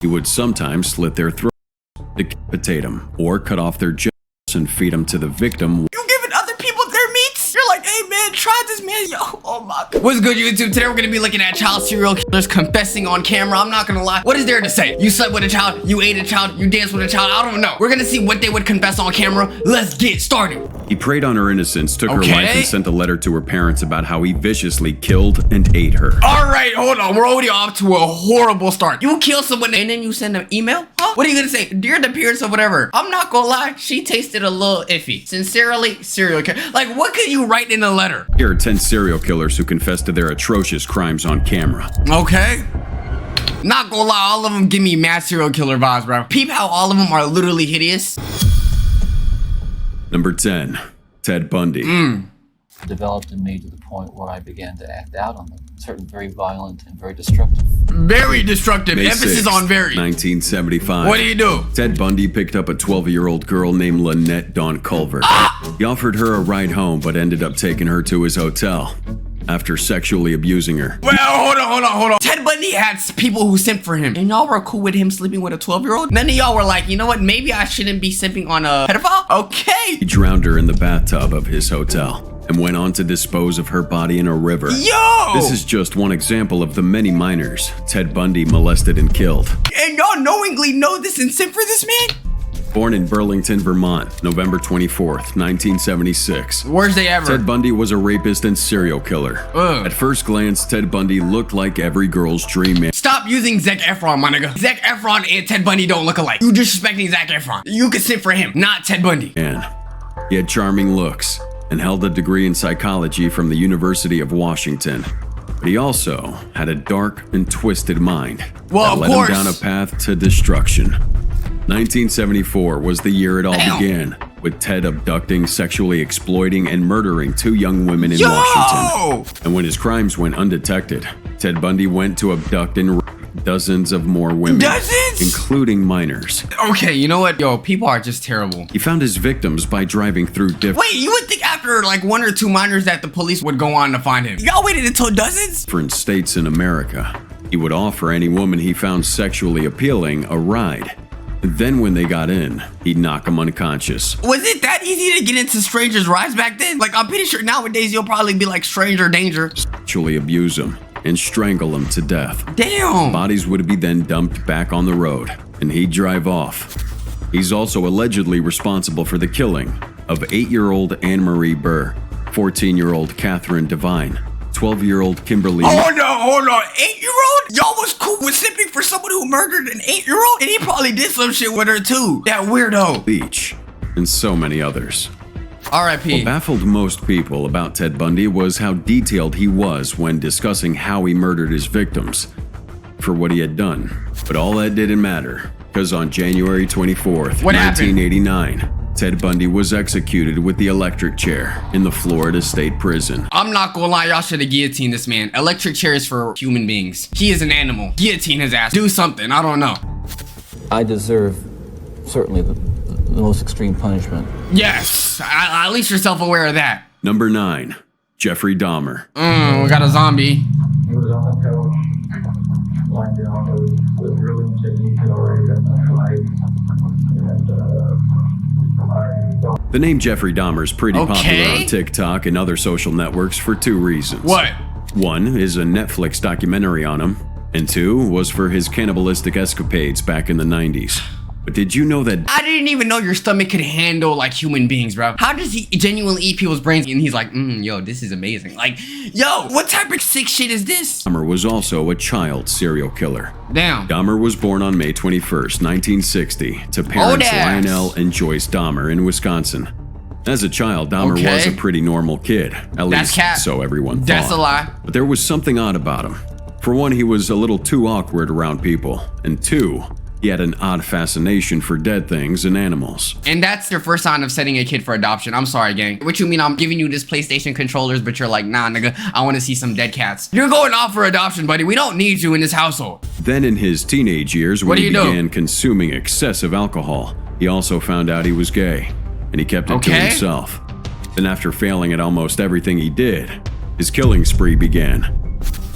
He would sometimes slit their throats, decapitate them, or cut off their genitals and feed them to the victim. You giving other people their meats? You're like, hey man, try this, man. Yo, oh my God. What's good, YouTube? Today we're gonna be looking at child serial killers confessing on camera. I'm not gonna lie. What is there to say? You slept with a child, you ate a child, you danced with a child. I don't know. We're gonna see what they would confess on camera. Let's get started. He preyed on her innocence, took her life, and sent a letter to her parents about how he viciously killed and ate her. All right, hold on. We're already off to a horrible start. You kill someone and then you send an email? Huh? What are you gonna say? Dear the parents or whatever. I'm not gonna lie. She tasted a little iffy. Sincerely, serial killer. Like, what could you write in a letter? Here are 10 serial killers who confessed to their atrocious crimes on camera. Okay. Not gonna lie, all of them give me mass serial killer vibes, bro. Peep how all of them are literally hideous. Number 10, Ted Bundy. Developed in me to the point where I began to act out on them. Certain very violent and very destructive. Very destructive. May Emphasis 6th, on very. 1975. What do you do? Ted Bundy picked up a 12-year-old girl named Lynette Dawn Culver. He offered her a ride home, but ended up taking her to his hotel after sexually abusing her. Well, hold on. Ted Bundy had people who simped for him. And y'all were cool with him sleeping with a 12-year-old? None of y'all were like, you know what? Maybe I shouldn't be simping on a pedophile? Okay. He drowned her in the bathtub of his hotel and went on to dispose of her body in a river. Yo! This is just one example of the many minors Ted Bundy molested and killed. And y'all knowingly know this and simp for this man? Born in Burlington, Vermont, November 24th, 1976. Worst day ever. Ted Bundy was a rapist and serial killer. At first glance, Ted Bundy looked like every girl's dream man. Stop using Zac Efron, my nigga. Zac Efron and Ted Bundy don't look alike. You disrespecting Zac Efron. You could simp for him, not Ted Bundy. He had charming looks and held a degree in psychology from the University of Washington. But he also had a dark and twisted mind Well, that of led course. him down a path to destruction. 1974 was the year it all began, with Ted abducting, sexually exploiting, and murdering 2 young women in Washington. And when his crimes went undetected, Ted Bundy went to abduct and rape dozens of more women, Dozens? including minors. Okay, you know what? Yo, people are just terrible. He found his victims by driving through different Wait, you would think after like 1 or 2 minors that the police would go on to find him. Y'all waited until dozens? states in America. He would offer any woman he found sexually appealing a ride. Then when they got in, he'd knock them unconscious, Was it that easy to get into strangers' rides back then? Like, I'm pretty sure nowadays you'll probably be like stranger danger. sexually abuse them, and strangle them to death. Damn. Bodies would be then dumped back on the road, and he'd drive off. He's also allegedly responsible for the killing of 8-year-old Anne-Marie Burr, 14-year-old Catherine Devine, 12-year-old Kimberly. Hold on. 8-year-old? Y'all was cool with simping for someone who murdered an 8-year-old? And he probably did some shit with her too. That weirdo. Leach, and so many others. R.I.P. What baffled most people about Ted Bundy was how detailed he was when discussing how he murdered his victims for what he had done. But all that didn't matter, because on January 24th, What happened? 1989, Ted Bundy was executed with the electric chair in the Florida State Prison. I'm not gonna lie, y'all should have guillotined this man. Electric chair is for human beings. He is an animal. Guillotine his ass. Do something. I don't know. I deserve certainly the most extreme punishment. Yes. At least you're self-aware of that. Number 9, Jeffrey Dahmer. We got a zombie. He was on the couch, lying down with drilling technique had already been applied. And I thought The name Jeffrey Dahmer is pretty popular Okay. on TikTok and other social networks for 2 reasons. What? 1 is a Netflix documentary on him, and 2 was for his cannibalistic escapades back in the 90s. But did you know that I didn't even know your stomach could handle like human beings, bro. How does he genuinely eat people's brains? And he's like, yo, this is amazing. Like, yo, what type of sick shit is this? Dahmer was also a child serial killer? Damn. Dahmer was born on May 21st, 1960, to parents ass. Lionel and Joyce Dahmer in Wisconsin. As a child, Dahmer Okay. was a pretty normal kid, at That's least cap. so everyone thought. That's a lie. But there was something odd about him. For one, he was a little too awkward around people, and 2, he had an odd fascination for dead things and animals. And that's your first sign of setting a kid for adoption. I'm sorry, gang. What you mean I'm giving you this PlayStation controllers, but you're like, nah, nigga, I want to see some dead cats. You're going off for adoption, buddy. We don't need you in this household. Then in his teenage years, What when do he you do? began consuming excessive alcohol, he also found out he was gay, and he kept it to Okay. himself. Then after failing at almost everything he did, his killing spree began.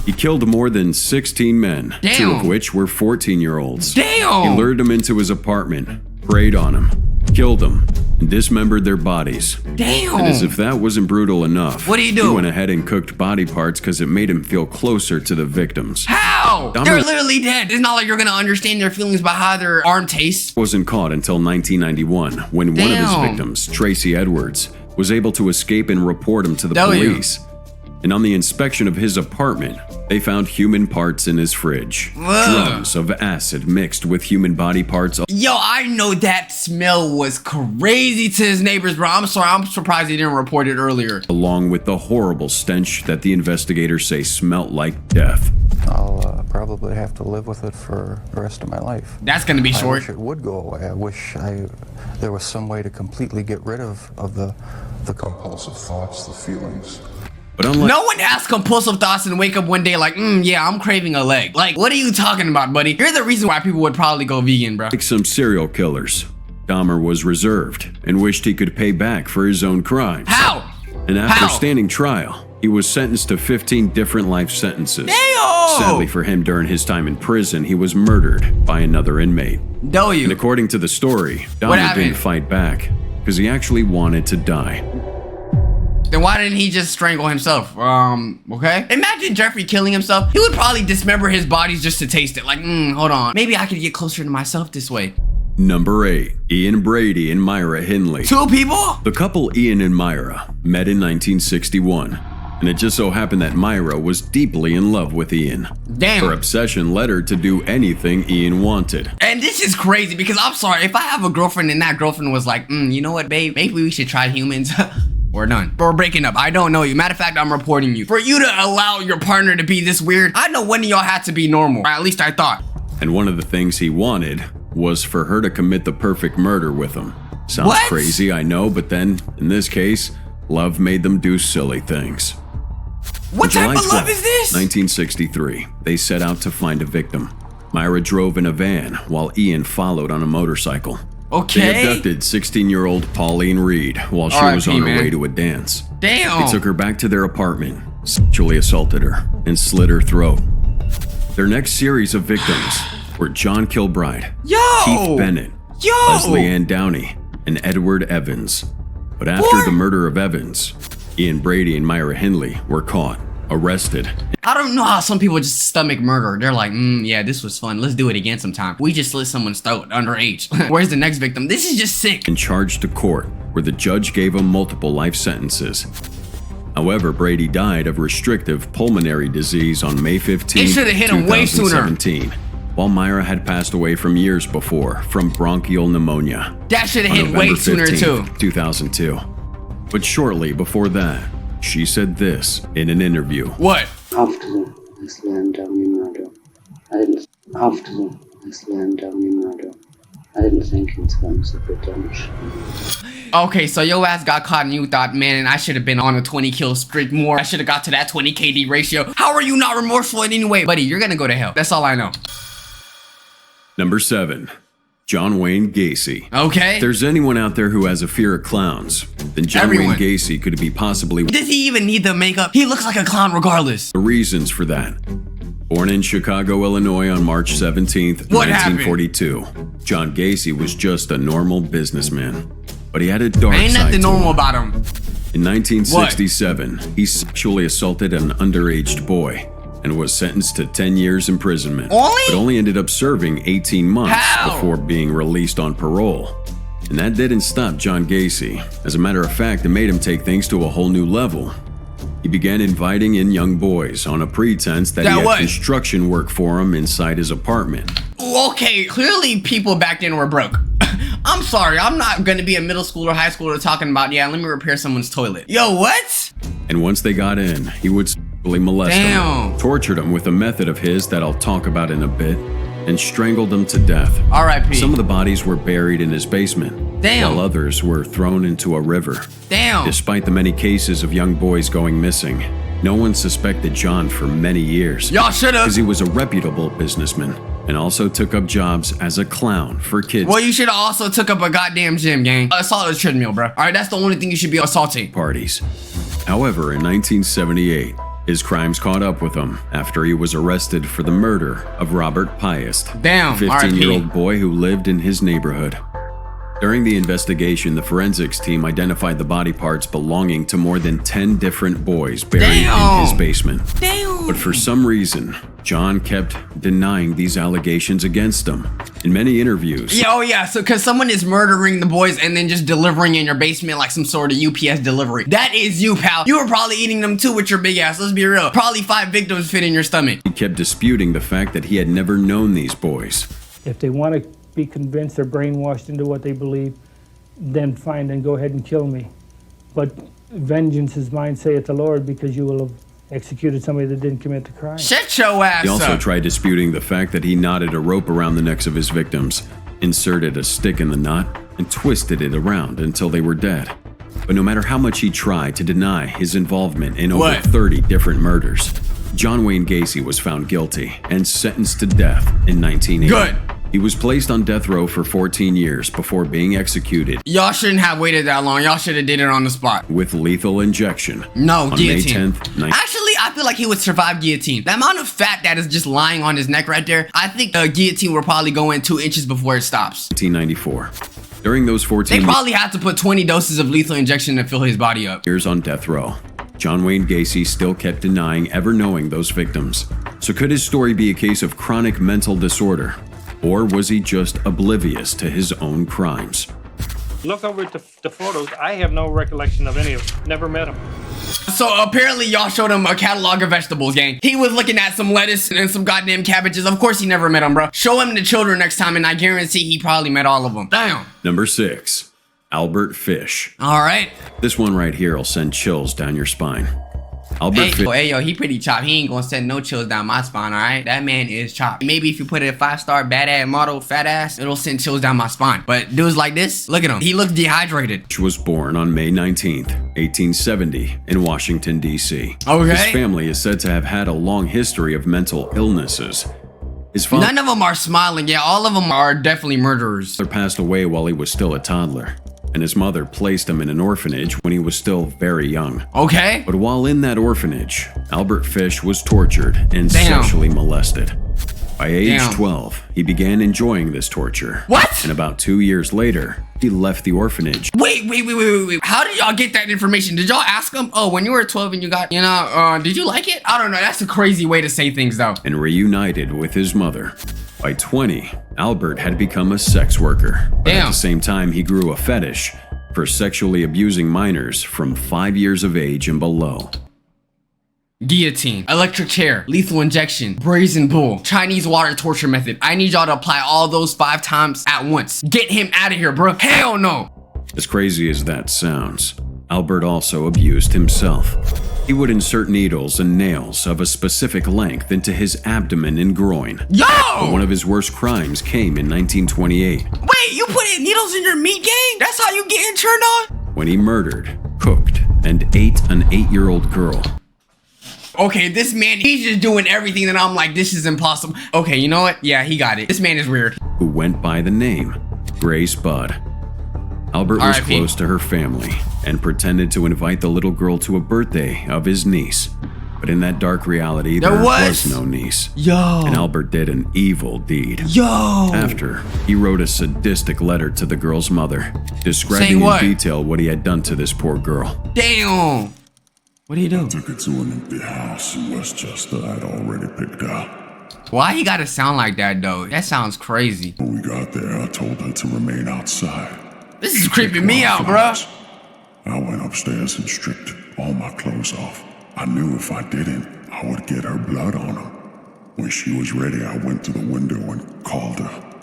He killed more than 16 men, Damn. 2 of which were 14-year-olds. Damn. He lured them into his apartment, preyed on them, killed them, and dismembered their bodies. Damn. And as if that wasn't brutal enough, What do you do? He went ahead and cooked body parts because it made him feel closer to the victims. How? Dahmer- They're literally dead. It's not like you're gonna understand their feelings by how their arm tastes. Wasn't caught until 1991 when one of his Damn. victims, Tracy Edwards, was able to escape and report him to the W. police. And on the inspection of his apartment, they found human parts in his fridge. Ugh. Drums of acid mixed with human body parts. Yo, I know that smell was crazy to his neighbors, bro. I'm sorry. I'm surprised he didn't report it earlier. Along with the horrible stench that the investigators say smelt like death. I'll probably have to live with it for the rest of my life. That's gonna be I short. wish it would go away. I wish there was some way to completely get rid of the Compulsive thoughts, the feelings. But unlike No one has compulsive thoughts and wake up one day like, yeah, I'm craving a leg. Like, what are you talking about, buddy? You're the reason why people would probably go vegan, bro. some serial killers, Dahmer was reserved and wished he could pay back for his own crimes. How? And after How? standing trial, he was sentenced to 15 different life sentences. Damn! Sadly for him, during his time in prison, he was murdered by another inmate. And W. according to the story, What Dahmer happened? didn't fight back because he actually wanted to die. Then why didn't he just strangle himself? Okay. Imagine Jeffrey killing himself. He would probably dismember his bodies just to taste it. Like, hold on. Maybe I could get closer to myself this way. Number 8, Ian Brady and Myra Hindley. 2 people? The couple Ian and Myra met in 1961, and it just so happened that Myra was deeply in love with Ian. Damn. Her obsession led her to do anything Ian wanted. And this is crazy because I'm sorry, if I have a girlfriend and that girlfriend was like, you know what, babe, maybe we should try humans. We're done. We're breaking up. I don't know you. Matter of fact, I'm reporting you. For you to allow your partner to be this weird, I know one of y'all had to be normal. Or at least I thought. And one of the things he wanted was for her to commit the perfect murder with him. Sounds What? crazy, I know, but then, in this case, love made them do silly things. What On type July of love 12th, is this? 1963, they set out to find a victim. Myra drove in a van while Ian followed on a motorcycle. They Okay. abducted 16-year-old Pauline Reed while she R.I.P., was on her man. way to a dance. Damn. They took her back to their apartment, sexually assaulted her, and slit her throat. Their next series of victims were John Kilbride, Yo. Keith Bennett, Yo. Leslie Ann Downey, and Edward Evans. But after Boy. the murder of Evans, Ian Brady and Myra Hindley were caught, arrested, I don't know how some people just stomach murder. They're like, yeah, this was fun. Let's do it again sometime. We just slit someone's throat underage. Where's the next victim? This is just sick. and charged to court, where the judge gave them multiple life sentences. However, Brady died of restrictive pulmonary disease on May 15, They shoulda hit him way sooner. 2017, while Myra had passed away from years before from bronchial pneumonia. That should have on hit way November sooner 15th, too. 2002. But shortly before that, she said this in an interview. What? After the Leslie Ann Downey murder, after the Leslie Ann Downey murder, I didn't think in terms of redemption. Okay, so your ass got caught and you thought, man, I should have been on a 20 kill streak more. I should have got to that 20 KD ratio. How are you not remorseful in any way? Buddy, you're gonna go to hell. That's all I know. Number 7, John Wayne Gacy. Okay? If there's anyone out there who has a fear of clowns, then John Everyone. Wayne Gacy could be possibly Does he even need the makeup? He looks like a clown regardless. the reasons for that. Born in Chicago, Illinois on March 17th, What happened? 1942, John Gacy was just a normal businessman. But he had a dark Ain't side nothing to normal him. about him. In 1967, he sexually assaulted an underage boy and was sentenced to 10 years imprisonment, Only? but only ended up serving 18 months How? before being released on parole. And that didn't stop John Gacy. As a matter of fact, it made him take things to a whole new level. He began inviting in young boys on a pretense that he That had what? construction work for him inside his apartment. Okay, clearly people back then were broke. I'm sorry, I'm not gonna be a middle schooler, high schooler talking about, yeah, let me repair someone's toilet. Yo, what? And once they got in, he would sexually molest Damn. them, tortured them with a method of his that I'll talk about in a bit, and strangled them to death. R.I.P. Some of the bodies were buried in his basement, Damn. while others were thrown into a river. Damn. Despite the many cases of young boys going missing, no one suspected John for many years. Y'all should've. Because he was a reputable businessman and also took up jobs as a clown for kids Well, you should have also took up a goddamn gym, gang. Assault a treadmill, bro. All right, that's the only thing you should be assaulting. parties. However, in 1978, His crimes caught up with him after he was arrested for the murder of Robert Piest, Damn, a 15-year-old boy who lived in his neighborhood. During the investigation, the forensics team identified the body parts belonging to more than 10 different boys buried in his basement. Damn. But for some reason, John kept denying these allegations against him. In many interviews, Yeah, oh yeah, so cause someone is murdering the boys and then just delivering in your basement like some sort of UPS delivery. That is you, pal. You were probably eating them too with your big ass, let's be real. Probably 5 victims fit in your stomach. he kept disputing the fact that he had never known these boys. If they want to be convinced they're brainwashed into what they believe, then fine, then go ahead and kill me. But vengeance is mine, saith the Lord, because you will have executed somebody that didn't commit the crime. Shut your ass He also up. tried disputing the fact that he knotted a rope around the necks of his victims, inserted a stick in the knot, and twisted it around until they were dead. But no matter how much he tried to deny his involvement in over What? 30 different murders, John Wayne Gacy was found guilty and sentenced to death in 1980. Good. He was placed on death row for 14 years before being executed Y'all shouldn't have waited that long. Y'all should have did it on the spot. with lethal injection. No, on guillotine. May 10th, Actually, I feel like he would survive guillotine. The amount of fat that is just lying on his neck right there, I think the guillotine will probably go in 2 inches before it stops. 1994. During those 14 They probably have to put 20 doses of lethal injection to fill his body up. years on death row, John Wayne Gacy still kept denying ever knowing those victims. So could his story be a case of chronic mental disorder? Or was he just oblivious to his own crimes? Look over at the photos. I have no recollection of any of them. Never met him. So apparently y'all showed him a catalog of vegetables, gang. He was looking at some lettuce and some goddamn cabbages. Of course he never met them, bro. Show him the children next time and I guarantee he probably met all of them. Damn. Number 6. Albert Fish. All right. This one right here will send chills down your spine. Albert Hey, Fish. yo, he pretty chopped. He ain't gonna send no chills down my spine, all right? That man is chopped. Maybe if you put it a 5-star badass model, fat ass, it'll send chills down my spine. But dudes like this, look at him. He looks dehydrated. Was born on May 19th, 1870 in Washington, D.C. Okay. His family is said to have had a long history of mental illnesses. His father None of them are smiling. Yeah, all of them are definitely murderers. passed away while he was still a toddler, and his mother placed him in an orphanage when he was still very young. Okay? But while in that orphanage, Albert Fish was tortured and Damn. sexually molested. By age Damn. 12, he began enjoying this torture. What? And about 2 years later, he left the orphanage Wait. How did y'all get that information? Did y'all ask him? Oh, when you were 12 and you got, did you like it? I don't know. That's a crazy way to say things, though. and reunited with his mother. By 20, Albert had become a sex worker. But at Damn. the same time, he grew a fetish for sexually abusing minors from 5 years of age and below. Guillotine, electric chair, lethal injection, brazen bull, Chinese water torture method. I need y'all to apply all those 5 times at once. Get him out of here, bro. Hell no. As crazy as that sounds, Albert also abused himself. He would insert needles and nails of a specific length into his abdomen and groin. But Yo! one of his worst crimes came in 1928 Wait, you put needles in your meat, gang? That's how you getting turned on? when he murdered, cooked, and ate an 8-year-old girl. Okay, this man, he's just doing everything that I'm like, this is impossible. Okay, you know what? Yeah, he got it. This man is weird. Who went by the name Grace Budd. Albert was R.I.P. close to her family and pretended to invite the little girl to a birthday of his niece. But in that dark reality, There there was? was no niece. Yo. And Albert did an evil deed. Yo. After, he wrote a sadistic letter to the girl's mother, describing Saying what? in detail what he had done to this poor girl. Damn. What do you do? Took it to an empty house in Westchester I'd already picked out. Why he gotta sound like that, though? That sounds crazy. When we got there, I told her to remain outside. This is creeping me out, bruh. I went upstairs and stripped all my clothes off. I knew if I didn't, I would get her blood on them. When she was ready, I went to the window and called her.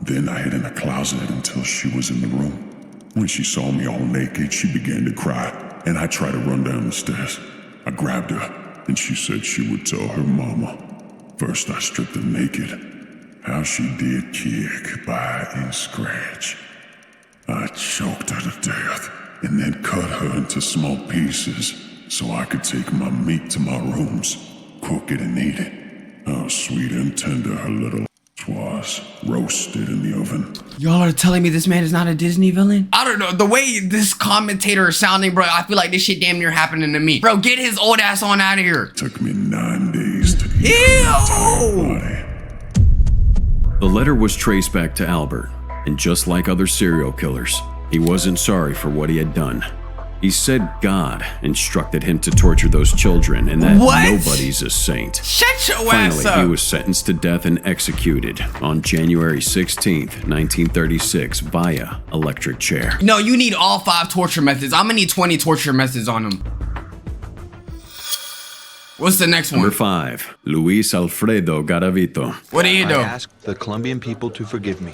Then I hid in a closet until she was in the room. When she saw me all naked, she began to cry, and I tried to run down the stairs. I grabbed her, and she said she would tell her mama. First, I stripped her naked. How she did kick, bite, and scratch. I choked her to death, and then cut her into small pieces so I could take my meat to my rooms, cook it and eat it. How sweet and tender her little was roasted in the oven. Y'all are telling me this man is not a Disney villain? I don't know. The way this commentator is sounding, bro, I feel like this shit damn near happening to me. Bro, get his old ass on out of here. Took me 9 days to eat Ew! her entire body. The letter was traced back to Albert, and just like other serial killers, he wasn't sorry for what he had done. He said God instructed him to torture those children and that What? nobody's a saint. Shut your ass Finally, up. he was sentenced to death and executed on January 16th, 1936 via electric chair. No, you need all 5 torture methods. I'm gonna need 20 torture methods on him. What's the next Number one? 5, Luis Alfredo Garavito. What do you I do? ask the Colombian people to forgive me.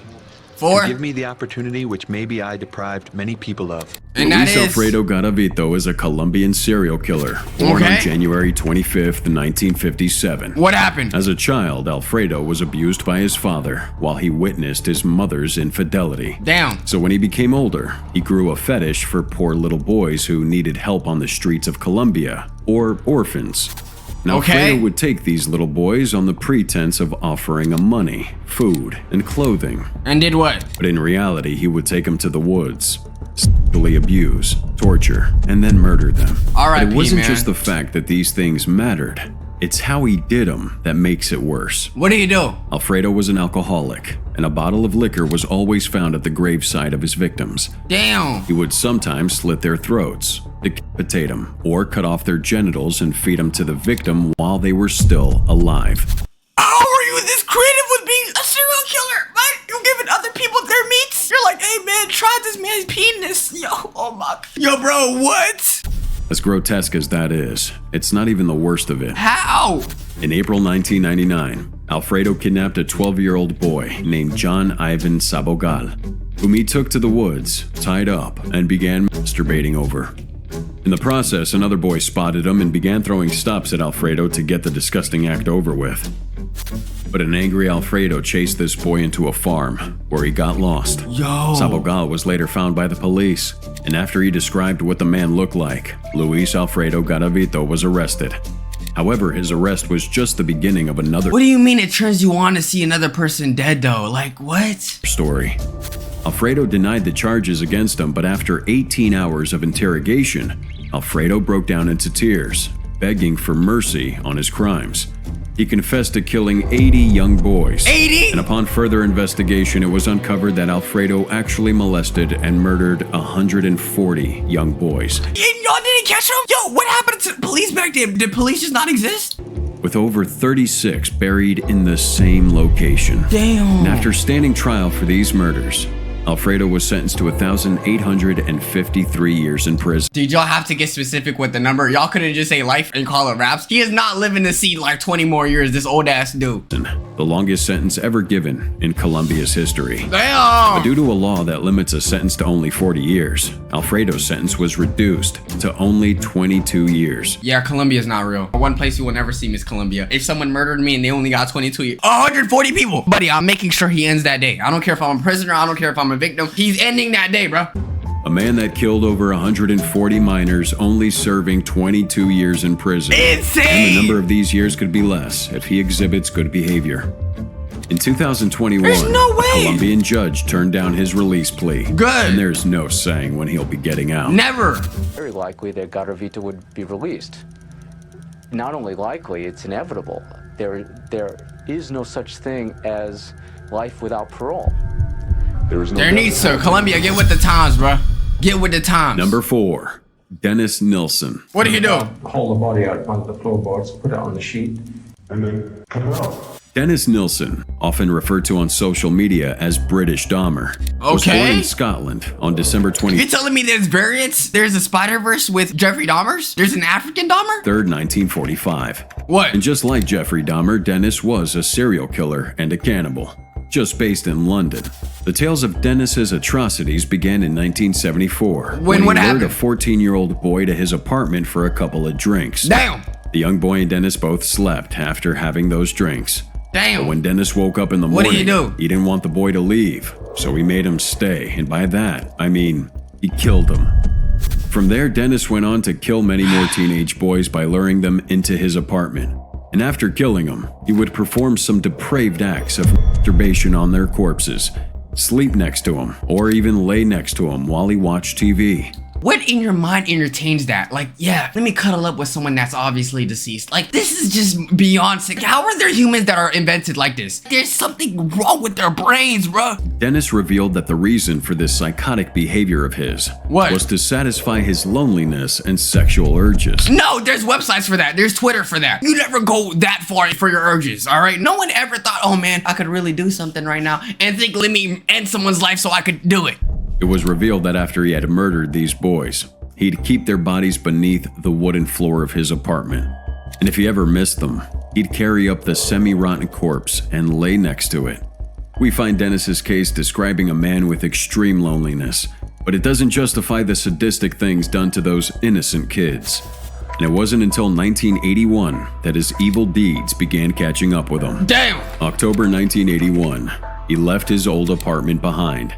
4? To give me the opportunity which maybe I deprived many people of. And that Luis is... Alfredo Garavito is a Colombian serial killer born Okay. on January 25th, 1957. What happened? As a child, Alfredo was abused by his father while he witnessed his mother's infidelity. Damn. So when he became older, he grew a fetish for poor little boys who needed help on the streets of Colombia, or orphans. Now, Okay. Alfredo would take these little boys on the pretense of offering them money, food, and clothing. And did what? But in reality, he would take them to the woods, sexually abuse, torture, and then murder them. But R.I.P., it wasn't man. just the fact that these things mattered. It's how he did them that makes it worse. What do you do? Alfredo was an alcoholic, and a bottle of liquor was always found at the graveside of his victims. Damn. He would sometimes slit their throats, decapitate them, or cut off their genitals and feed them to the victim while they were still alive. How are you this creative with being a serial killer? What? You giving other people their meats? You're like, hey man, try this man's penis. Yo, oh my. Yo, bro, what? As grotesque as that is, it's not even the worst of it. How? In April 1999, Alfredo kidnapped a 12-year-old boy named John Ivan Sabogal, whom he took to the woods, tied up, and began masturbating over. In the process, another boy spotted him and began throwing stops at Alfredo to get the disgusting act over with. But an angry Alfredo chased this boy into a farm, where he got lost. Yo. Sabogal was later found by the police, and after he described what the man looked like, Luis Alfredo Garavito was arrested. However, his arrest was just the beginning of another What do you mean it turns you on to see another person dead though? Like what? story. Alfredo denied the charges against him, but after 18 hours of interrogation, Alfredo broke down into tears, begging for mercy on his crimes. He confessed to killing 80 young boys. 80? And upon further investigation, it was uncovered that Alfredo actually molested and murdered 140 young boys. Y'all didn't catch him? Yo, what happened to police back then? Did police just not exist? With over 36 buried in the same location. Damn. And after standing trial for these murders, Alfredo was sentenced to 1,853 years in prison. Dude, y'all have to get specific with the number. Y'all couldn't just say life and call it raps. He is not living to see like 20 more years, this old ass dude. The longest sentence ever given in Colombia's history. But Damn. due to a law that limits a sentence to only 40 years, Alfredo's sentence was reduced to only 22 years. Yeah, Colombia's not real. One place you will never see me is Colombia. If someone murdered me and they only got 22 years, 140 people. Buddy, I'm making sure he ends that day. I don't care if I'm a prisoner. I don't care if I'm a victim. He's ending that day, bro. A man that killed over 140 minors only serving 22 years in prison. Insane! And the number of these years could be less if he exhibits good behavior. In 2021, There's no way! a Colombian judge turned down his release plea. Good. And there's no saying when he'll be getting out. Never. Very likely that Garavito would be released. Not only likely, it's inevitable. There is no such thing as life without parole. There needs to. Colombia, get with the times, bro. Get with the times. Number 4, Dennis Nilsen. What do you do? Haul the body out onto the floorboards, put it on the sheet, and then cut it out. Dennis Nilsen, often referred to on social media as British Dahmer, was born Okay. in Scotland on December 23rd, You're telling me there's variants? There's a Spider-Verse with Jeffrey Dahmer's? There's an African Dahmer? 1945. What? And just like Jeffrey Dahmer, Dennis was a serial killer and a cannibal, just based in London. The tales of Dennis's atrocities began in 1974 When what he lured happened? a 14-year-old boy to his apartment for a couple of drinks. Damn. The young boy and Dennis both slept after having those drinks. Damn. But when Dennis woke up in the What morning, did he do? he didn't want the boy to leave, so he made him stay. And by that, I mean, he killed him. From there, Dennis went on to kill many more teenage boys by luring them into his apartment. And after killing them, he would perform some depraved acts of masturbation on their corpses, sleep next to them, or even lay next to them while he watched TV. What in your mind entertains that? Like, yeah, let me cuddle up with someone that's obviously deceased. Like, this is just beyond sick. How are there humans that are invented like this? There's something wrong with their brains, bro. Dennis revealed that the reason for this psychotic behavior of his was to satisfy his loneliness and sexual urges. No, there's websites for that. There's Twitter for that. You never go that far for your urges, all right? No one ever thought, oh man, I could really do something right now and think, let me end someone's life so I could do it. It was revealed that after he had murdered these boys, he'd keep their bodies beneath the wooden floor of his apartment. And if he ever missed them, he'd carry up the semi-rotten corpse and lay next to it. We find Dennis's case describing a man with extreme loneliness, but it doesn't justify the sadistic things done to those innocent kids. And it wasn't until 1981 that his evil deeds began catching up with him. Damn! October 1981, he left his old apartment behind.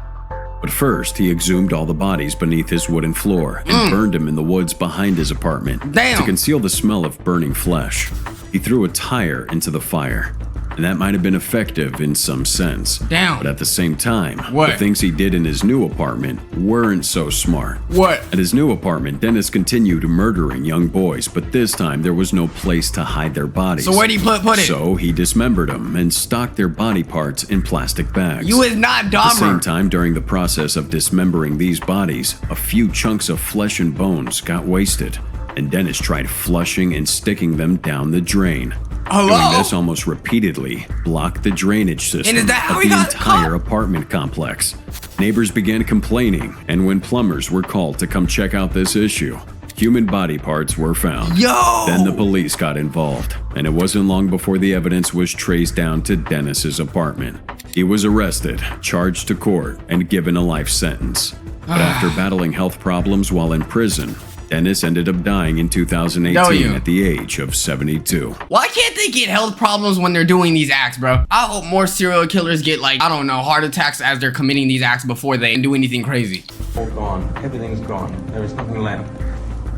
But first, he exhumed all the bodies beneath his wooden floor and burned them in the woods behind his apartment. Damn. To conceal the smell of burning flesh. He threw a tire into the fire, and that might have been effective in some sense. Damn. But at the same time, What? the things he did in his new apartment weren't so smart. What? At his new apartment, Dennis continued murdering young boys, but this time there was no place to hide their bodies. So where'd he put it? So he dismembered them and stocked their body parts in plastic bags. You is not At the same Dahmer. time, during the process of dismembering these bodies, a few chunks of flesh and bones got wasted, and Dennis tried flushing and sticking them down the drain. Hello? Doing this almost repeatedly blocked the drainage system is that how of he the got entire apartment complex. Neighbors began complaining, and when plumbers were called to come check out this issue, human body parts were found. Yo! Then the police got involved, and it wasn't long before the evidence was traced down to Dennis's apartment. He was arrested, charged to court, and given a life sentence. But after battling health problems while in prison, Dennis ended up dying in 2018 at the age of 72. Why can't they get health problems when they're doing these acts, bro? I hope more serial killers get, like, I don't know, heart attacks as they're committing these acts before they do anything crazy. All gone. Everything's gone. There is nothing left.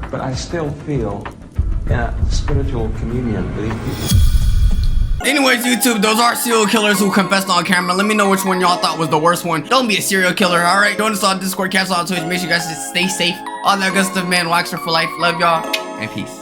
But I still feel a spiritual communion with these people. Anyways, YouTube, those are serial killers who confessed on camera. Let me know which one y'all thought was the worst one. Don't be a serial killer, alright? Join us on Discord, cancel on Twitch. Make sure you guys just stay safe. All that good stuff, man. Waxer for life. Love y'all, and peace.